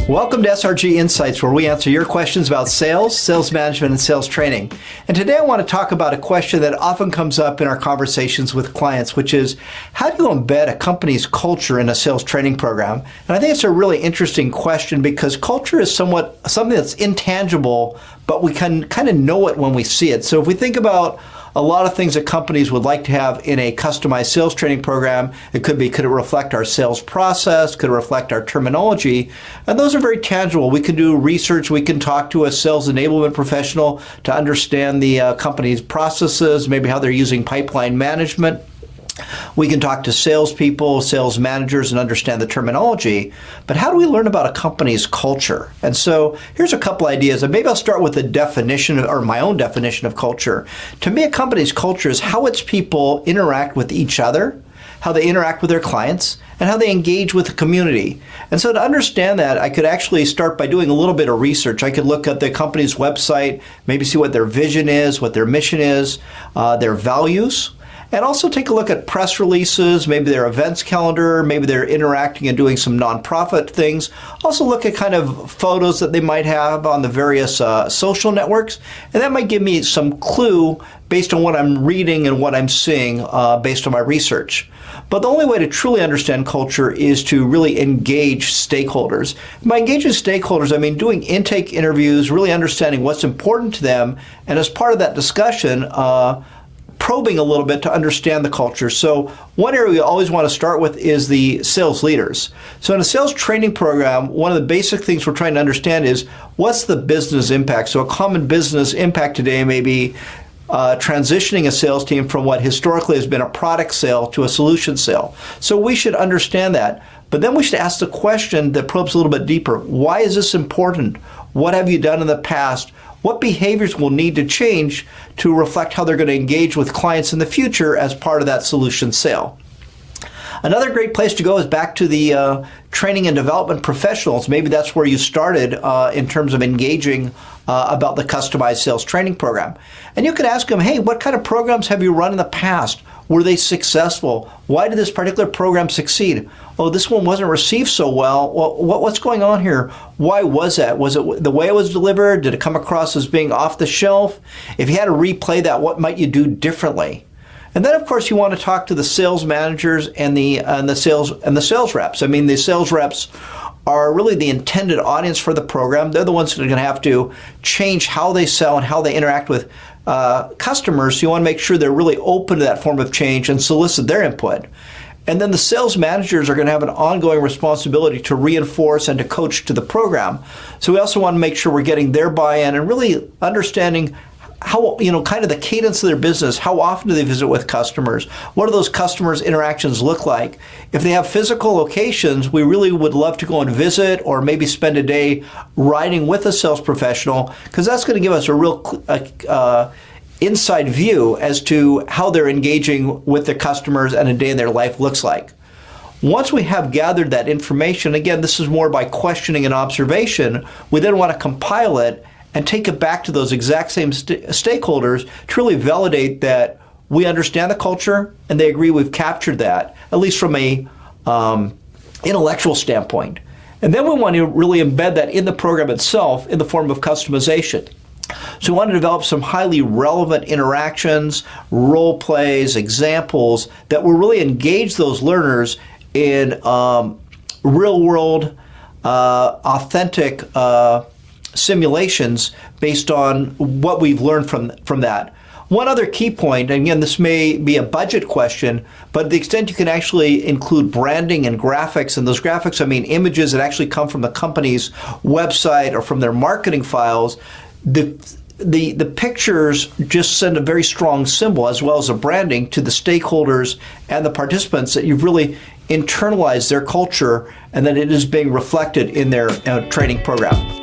Welcome to SRG Insights, where we answer your questions about sales, sales management, and sales training. And today I want to talk about a question that often comes up in our conversations with clients, which is, how do you embed a company's culture in a sales training program? And I think it's a really interesting question because culture is something that's intangible, but we can kind of know it when we see it. So if we think about a lot of things that companies would like to have in a customized sales training program, could it reflect our sales process? Could it reflect our terminology? And those are very tangible. We can do research. We can talk to a sales enablement professional to understand the company's processes, maybe how they're using pipeline management. We can talk to salespeople, sales managers, and understand the terminology. But how do we learn about a company's culture? And so here's a couple ideas. And maybe I'll start with a definition, or my own definition of culture. To me, a company's culture is how its people interact with each other, how they interact with their clients, and how they engage with the community. And so to understand that, I could actually start by doing a little bit of research. I could look at the company's website, maybe see what their vision is, what their mission is, their values. And also take a look at press releases, maybe their events calendar, maybe they're interacting and doing some nonprofit things. Also look at kind of photos that they might have on the various social networks. And that might give me some clue based on what I'm reading and what I'm seeing based on my research. But the only way to truly understand culture is to really engage stakeholders. By engaging stakeholders, I mean doing intake interviews, really understanding what's important to them, and as part of that discussion, probing a little bit to understand the culture. So one area we always want to start with is the sales leaders. So in a sales training program, one of the basic things we're trying to understand is what's the business impact. So a common business impact today may be transitioning a sales team from what historically has been a product sale to a solution sale. So we should understand that. But then we should ask the question that probes a little bit deeper. Why is this important? What have you done in the past? What behaviors will need to change to reflect how they're going to engage with clients in the future as part of that solution sale? Another great place to go is back to the training and development professionals. Maybe that's where you started in terms of engaging about the customized sales training program. And you could ask them, hey, what kind of programs have you run in the past? Were they successful? Why did this particular program succeed? Oh, this one wasn't received so well. Well, what's going on here? Why was that? Was it the way it was delivered? Did it come across as being off the shelf? If you had to replay that, what might you do differently? And then, of course, you want to talk to the sales managers and the sales reps. I mean, the sales reps are really the intended audience for the program. They're the ones that are going to have to change how they sell and how they interact with customers. So you want to make sure they're really open to that form of change and solicit their input. And then the sales managers are going to have an ongoing responsibility to reinforce and to coach to the program. So we also want to make sure we're getting their buy-in and really understanding how, kind of the cadence of their business. How often do they visit with customers? What do those customers' interactions look like? If they have physical locations, we really would love to go and visit or maybe spend a day riding with a sales professional, because that's going to give us a real inside view as to how they're engaging with their customers and a day in their life looks like. Once we have gathered that information, again, this is more by questioning and observation, we then want to compile it and take it back to those exact same stakeholders to really validate that we understand the culture and they agree we've captured that, at least from a intellectual standpoint. And then we want to really embed that in the program itself in the form of customization. So we want to develop some highly relevant interactions, role plays, examples that will really engage those learners in real world, authentic simulations based on what we've learned from that. One other key point, and again, this may be a budget question, but to the extent you can actually include branding and graphics, and those graphics, I mean images that actually come from the company's website or from their marketing files, the pictures just send a very strong symbol as well as a branding to the stakeholders and the participants that you've really internalized their culture and that it is being reflected in their training program.